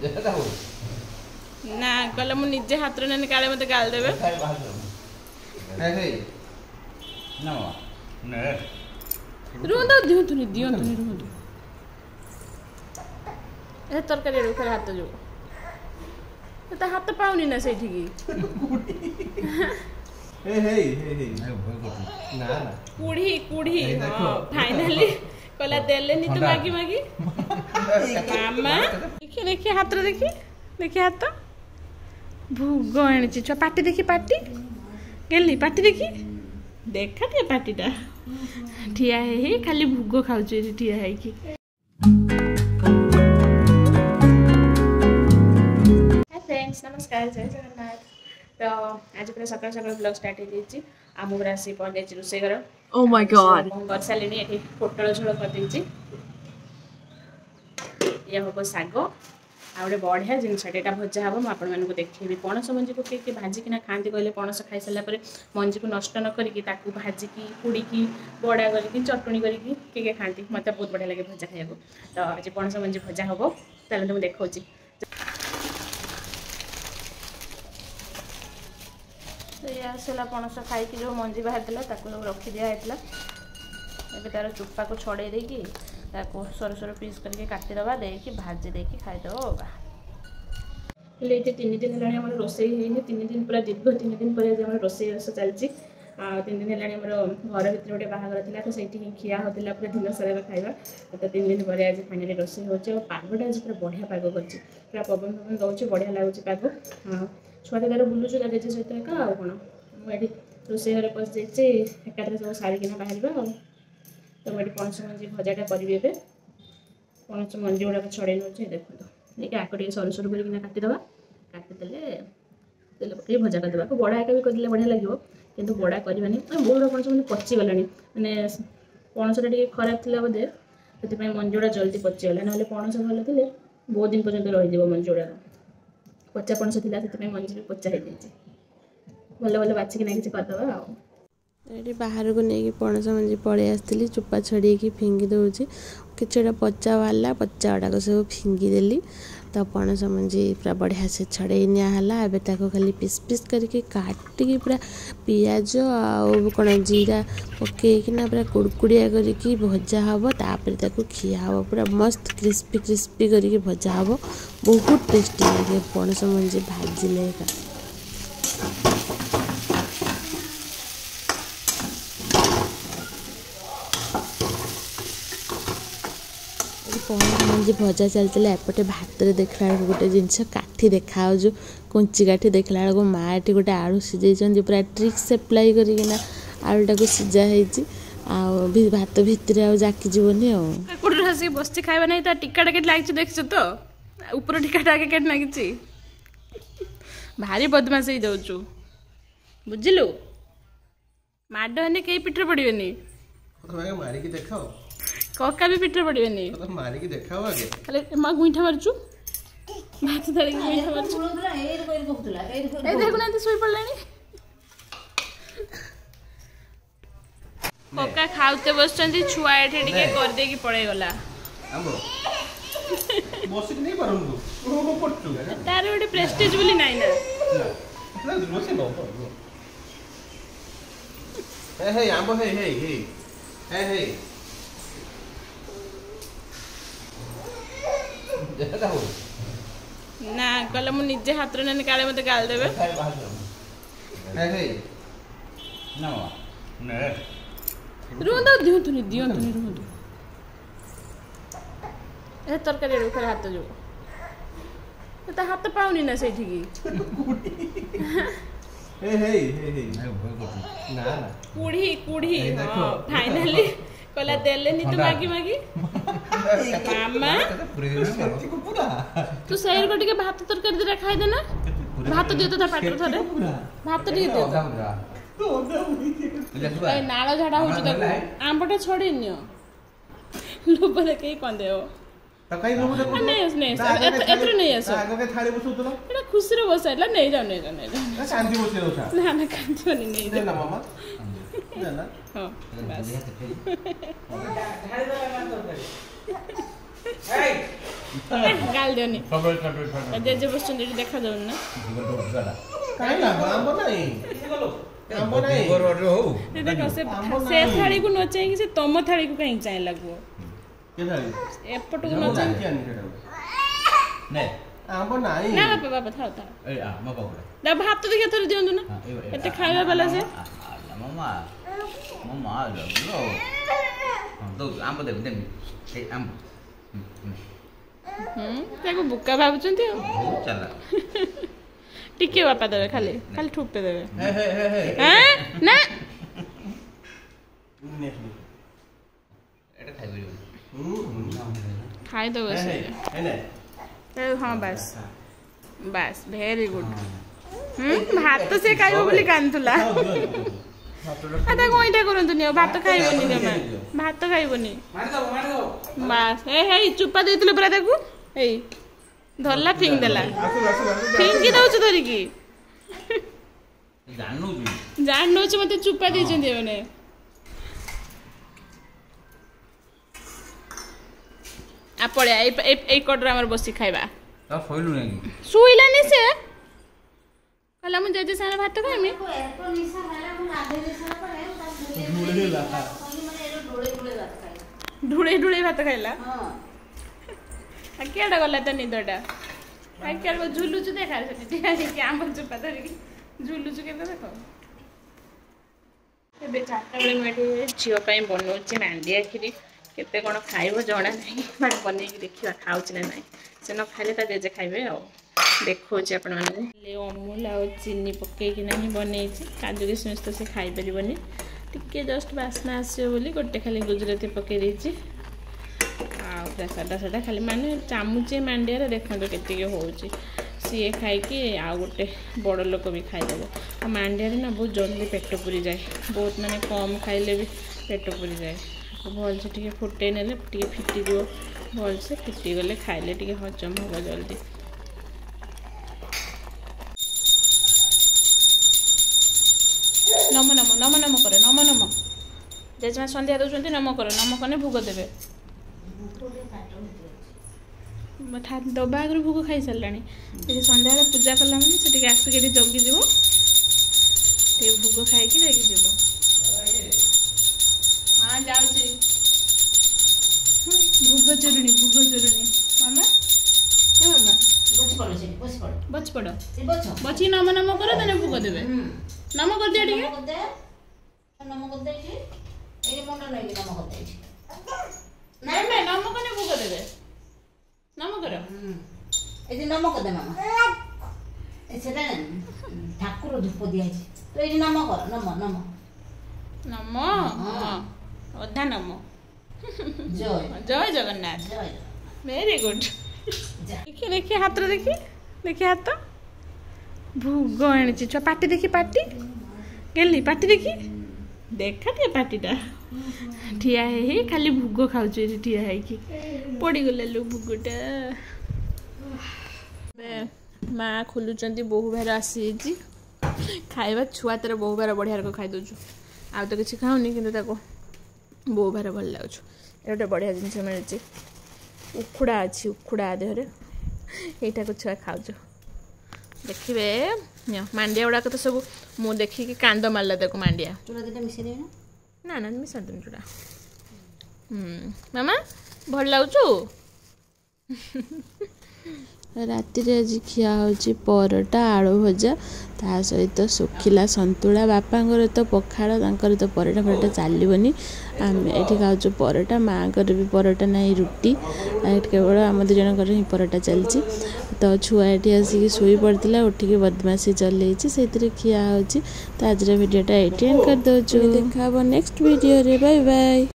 ना कहला मु निजे हाथ रे नने काले मते गाल देबे ना ने रुंदो दियंतुनी रुंदो ए तरकारी रुखर हाथ जो ता हाथ पाउनी ना सेठी की हे ना ना कुड़ी हां फाइनली कहला देले नी तो मागी मामा देखी हाथ रे देखी हाथ भूग आनी छुआ पाटी देखी पाटी गेली पाटी देखी देखा टे पाटीटा ठिया हे खाली भूग खाऊ ठिया है कि फ्रेंड्स नमस्कार जय जगन्नाथ तो आज पूरा सकाल सकाल ब्लॉग स्टार्ट हो जाइए आम पूरा आसी पहुँच जाइए रोषे घर Oh my god कर सारे ये पोटल झोल कर देइछि ये हम साग आ गए बढ़िया जिनसा भजा हम आपको देखी पणस मंजी को किए भाजिकिना खाती कहले पणस खाई सारा मंजी को नष्ट न करिकी भाजिकी पुड़िकी बड़ा करके चटणी करके किए खाती मत बहुत बढ़िया लगे भजा खाया तो आज पणस मंजी भजा हम ताले तो देखा ये आसला पणस खाई जो मंजी बाहर सब रखी दिखाला ए तार चुप्पा को छड़े देकी सर सर पीस करके काटिदबा देकी भाजी देकी खाईदेव ये 3 दिन है रोसे 3 दिन पूरा दीर्घ 3 दिन पर रोसे चलती 3 दिन है घर भर गोटे बाहर था तो सही खिया होता पूरा दिन सारा खाଇବା तो 3 दिन पर आज फाइनाली रोसे हो पागटा आज पूरा बढ़िया पाग कर पूरा पवन पवन दौर बढ़िया लगुच पाग छुआ तो तार बुलूँ ता जेजे सहित एका आ कौन मुझे रोसे घर पशि जाइए एकाथरे सब सारिकिना बाहर तो मुझे पणस मंजी भजाटा करी पणस मंजी गुड़ाक छड़े नौ देखो देखिए आक टे सर सर कर काटिदबा काटिदेले तेल पकड़ भजा करदे बड़ा एका भी करदे बढ़िया लगे किंतु बड़ा करवानी बहुत पणस मैंने पचिगला मैंने पणसटा टे खराब थी बोधे से मंजी गुड़ा जल्दी पचिगला ना पणस भल थे बहुत दिन पर्यटन रही मंजी गुड़ाक पचा पणस थी से मंजी भी पचा हो भल भल बाछिकिना कि करदे ये बाहर को नहीं पणस मंजी पड़े आसती चुप्पा छड़ी फिंगी दूसरी किछटा पचा बाहर पचा गुड़ाक सब फिंगीदेली तो पणस मंजी पूरा बढ़िया से छड़े निला एवं खाली पीस पीस करके काटिकी पूरा पियाज कौन जीरा पकईकिना पूरा कुड़कुड़िया करके भजा हम तापर खिया हम पूरा मस्त क्रिस्पी क्रिस्पी करके भजा हम बहुत टेस्टी लगे पणस मंजी भाजिले पणस मंजी भजा चलता एपटे भात देखला गोटे जिनस काठी देखा जो कुंची काठी देखला बेलू माँ ये गोटे आलू सीझे पूरा ट्रिक्स एप्लाई करना आलूटा को सीझा भात भितर जाकीजनी आसी बस खाଇବା नहीं टिकाटा के लगी देख तो ऊपर टिकाटा के लगी भारी बदमाश हो जाऊँ बुझिलु माड हे कई पिटर पड़े मारिकी देखाओ कका भी पिटर पड़े मारिकी देखाओ आगे खाली माँ गुईठा मारचु भात धरिक गुईठा मारचु ए देखुना सोई पड़ला कका खाउते बसचंदी छुआ एठे टिके कर देकी पड़े गला आंबो बसिक नहीं परंतु को पड़चु तार ओटे प्रेस्टीज बोली नाही ना ना रोसे नो हे आंबो हे ना कहला मु निजे हाथ रे नने काले मते गाल देबे हे ना ने रुंदो दियंतुनी रुंदो ए तरकारी रुखर हाथ जो ता हाथ पाउनी ना सेठी की हे ना ना कुड़ी हां फाइनली कहला देले नी तो मागी मामा तू सैर को टिके भात तरकारी दे खाई दे ना भात दियो तो पाटर थरे भात दियो तो ए नाळ झाडा हो आंबटा छोड़ी नियो लोभ देखे कौन देओ तकाई लोभ दे नहीं एत्र नहीं आसो आगे के थाली बसुतलो एटा खुशी रे बसाइला नहीं जाओ शांति बसे दोछा ना कांति नहीं जाओ ना मामा ना हां बस ढाली दे ना तरकारी ए ଗାଳି ଦିଅନି ସବୁବେଳେ ଛାଡ ଛାଡ ଜେଜେ ବସୁଛନ୍ତି ଏଠି ଦେଖା ଯାଉନି ନା କାଇଁ ନା ଆମ୍ବ ନାହିଁ ଆମ୍ବ ନାହିଁ ସେ ଦେଖ ସେ ଥାଳିକୁ ନ ଚାହିଁକି ସେ ତମ ଥାଳିକୁ କାହିଁକି ଚାହିଁ ଲାଗିବ କେ ଥାଳି ଏପଟକୁ ନ ମୁଁ ଚାହିଁ ଜାଣିଛି ଆନି ସେଟା ନେ ଆମ୍ବ ନାହିଁ ନା ବାପା ବାପା ଥାଉ ଥାଉ ଏ ଆମ କହୁଡ ନା ଭାତ ଦେଖିଆ ଥରେ ଦିଅନ୍ତୁ ନା ଏତେ ଖାଇବା ବାଲା ସେ ମାମା ମାମା ଲୋ ଦଉ ଆମ୍ବ ଦେବି ଦେବି ଏ ଆମ୍ବ ତାକୁ ବୁକା ଭାବୁଛନ୍ତି ଆଉ ବହୁତ ଚାଲା ଟିକେ ବାପା ଦେବେ ଖାଲି ଖାଲି ଠୁପେ ଦେବେ ହେ ହେ ହେ ହେ ନା ଏଟା ଖାଇପାରିବନି ଖାଇଦେବ ସେ ହଁ ବାସ୍ ବାସ୍ ଭେରି ଗୁଡ୍ ଭାତ ସେ ଖାଇବ ବୋଲି କାନ୍ଦୁଥିଲା ତାକୁ ଏଇଟା କରନ୍ତୁନି ଆଉ ଭାତ ଖାଇବନି ଜମା ଭାତ ଖାଇବନି ବାସ୍ ହେଇ ଚୁପା ଦେଇଥିଲେ ପୁରା ତାକୁ ଏଇ ଧରଲା ଫିଙ୍ଗ ଦେଲା ଫିଙ୍ଗି ଦଉଛୁ ଧରିକି ଜାଣି ନଉଛି ମତେ ଚୁପା ଦେଇଛନ୍ତି ଏମାନେ ପଳେଆ ଏଇ କଟରେ ଆମର ବସି ଖାଇବା ଶୋଇଲାନି ସେ କହିଲା ମୁଁ ଜେଜେ ସାଙ୍ଗରେ ଭାତ ଖାଇମି ଢୁଳେଇ ଢୁଳେଇ ଭାତ ଖାଇଲା କେଡା ଗଲା ତା ନିଦଟା କେଡା ଝୁଲୁଛୁ ଦେଖା ସେଠି ଆମ୍ବ ଚୁପା ଧରିକି ଝୁଲୁଛୁ କେବେ ଦେଖ ଏବେ 4ଟା ବେଳେ ମୁଁ ଏଠି ଝିଅ ପାଇଁ ବନଉଛି ମାଣ୍ଡିଆ କ୍ଷୀରି କେତେ କ'ଣ ଖାଇବ ଜଣା ନାହିଁ ବଟ୍ ବନେଇକି ଦେଖିବା ଖାଉଛି ନା ନାହିଁ ସେ ନ ଖାଇଲେ ତା ଜେଜେ ଖାଇବେ ଆଉ ଦେଖାଉଛି ଆପଣମାନେ ଅମୁଲ ଆଉ ଚିନି ପକେଇକିନା ହିଁ ବନେଇଛି କାଜୁ କିସମିସ ତ ସେ ଖାଇପାରିବନି ଟିକେ ଜଷ୍ଟ ବାସ୍ନା ଆସିବ ବୋଲି ଗୋଟେ ଖାଲି ଗୁଜୁରାତି ପକେଇ ଦେଇଛି ଆଉ ପୁରା ସାଧା ସାଧା ଖାଲି ମାନେ ଚାମୁଚେ ମାଣ୍ଡିଆରେ ଦେଖନ୍ତୁ କେତିକି ହେଉଛି ସିଏ ଖାଇକି ଆଉ ଗୋଟେ ବଡ଼ ଲୋକ ବି ଖାଇଦେବ ଆଉ ମାଣ୍ଡିଆରେ ନା ବହୁତ ଜଲ୍ଦି ପେଟ ପୁରିଯାଏ ବହୁତ ମାନେ କମ୍ ଖାଇଲେ ବି ପେଟ ପୁରିଯାଏ ଭଲସେ ଟିକେ ଫୁଟେଇ ନେଲେ ଟିକେ ଫିଟିଯିବ ଭଲସେ ଫିଟିଗଲେ ଖାଇଲେ ଟିକେ ହଜମ ହେବ ଜଲ୍ଦି ନମ ନମ ନମ ନମ କରେ ନମ ନମ ଜେଜେମା ସନ୍ଧ୍ୟା ଦେଉଛନ୍ତି ନମ କର ନମ କଲେ ଭୋଗ ଦେବେ ଦବା ଆଗରୁ ଭୋଗ ଖାଇସାରିଲାଣି ଟିକେ ସନ୍ଧ୍ୟାବେଳେ ପୂଜା କଲା ମାନେ ସେ ଟିକେ ଆସିକି ଏଠି ଜଗିଯିବ ଟିକେ ଭୋଗ ଖାଇକି ଯାଇକି ଯିବ ହଁ ଯାଉଛି ଭୋଗ ଚୋରୁଣି ମାମା ମାମା ବସି ପଡ଼ ବସିକି ନମ ନମ କର ତାହେଲେ ଭୋଗ ଦେବେ ନମ କରିଦିଅ ଟିକେ ନାଇଁ ନମ କଲେ ଭୋଗ ଦେବେ ନମ କର ଏଠି ନମ କରିଦେ ମାମା ସେଟା ଠାକୁର ଧୂପ ଦିଆଯାଇଛି ତ ଏଠି ନମ କର ନମ ନମ ନମ ଅଧା ନମ ଜୟ ଜୟ ଜଗନ୍ନାଥ ଭେରି ଗୁଡ୍ ଦେଖି ଦେଖି ହାତରେ ଦେଖି ହାତ ଭୋଗ ଆଣିଛି ଛୁଆ ପାଟି ଦେଖି ପାଟି ଗେଲି ପାଟି ଦେଖି ଦେଖା ଟିକେ ପାଟିଟା ଠିଆ ହେଇ ଖାଲି ଭୋଗ ଖାଉଛୁ ଏଠି ଠିଆ ହେଇକି ପଡ଼ିଗଲା ଲୋ ଭୋଗଟା ମା ଖୋଲୁଛନ୍ତି ବୋହୂ ଭାର ଆସିଯାଇଛି ଖାଇବା ଛୁଆ ତାର ବୋହୂ ଭାର ବଢ଼ିଆ ରକ ଖାଇଦେଉଛୁ ଆଉ ତ କିଛି ଖାଉନି କିନ୍ତୁ ତାକୁ ବୋହୂ ଭାର ଭଲ ଲାଗୁଛୁ ଏ ଗୋଟେ ବଢ଼ିଆ ଜିନିଷ ମିଳିଛି ଉଖୁଡ଼ା ଅଛି ଉଖୁଡ଼ା ଦେହରେ ଏଇଟାକୁ ଛୁଆ ଖାଉଛୁ ଦେଖିବେ ମାଣ୍ଡିଆ ଗୁଡ଼ାକ ତ ସବୁ ମୁଁ ଦେଖିକି କାନ୍ଦ ମାରିଲା ତାକୁ ମାଣ୍ଡିଆ ନା ନା ମିଶାଇ ଦେବି ଚୁଡ଼ା ମାମା ଭଲ ଲାଗୁଛୁ ରାତିରେ ଆଜି ଖିଆ ହେଉଛି ପରଟା ଆଳୁ ଭଜା ତା ସହିତ ଶୁଖିଲା ସନ୍ତୁଳା ବାପାଙ୍କର ତ ପଖାଳ ତାଙ୍କର ତ ପରଟା ଫରଟା ଚାଲିବନି ଆମେ ଏଠି ଖାଉଛୁ ପରଟା ମାଆଙ୍କର ବି ପରଟା ନାହିଁ ରୁଟି ଏଠି କେବଳ ଆମ ଦୁଇ ଜଣଙ୍କର ହିଁ ପରଟା ଚାଲିଛି ତ ଛୁଆ ଏଠି ଆସିକି ଶୋଇ ପଡ଼ିଥିଲା ଉଠିକି ବଦମାସି ଚଲେଇଛି ସେଇଥିରେ ଖିଆ ହେଉଛି ତ ଆଜିର ଭିଡ଼ିଓଟା ଏଇଠି ଏଣ୍ଡ କରିଦେଉଛୁ ଦେଖା ହେବ ନେକ୍ସଟ ଭିଡ଼ିଓରେ ବାଇ ବାଇ।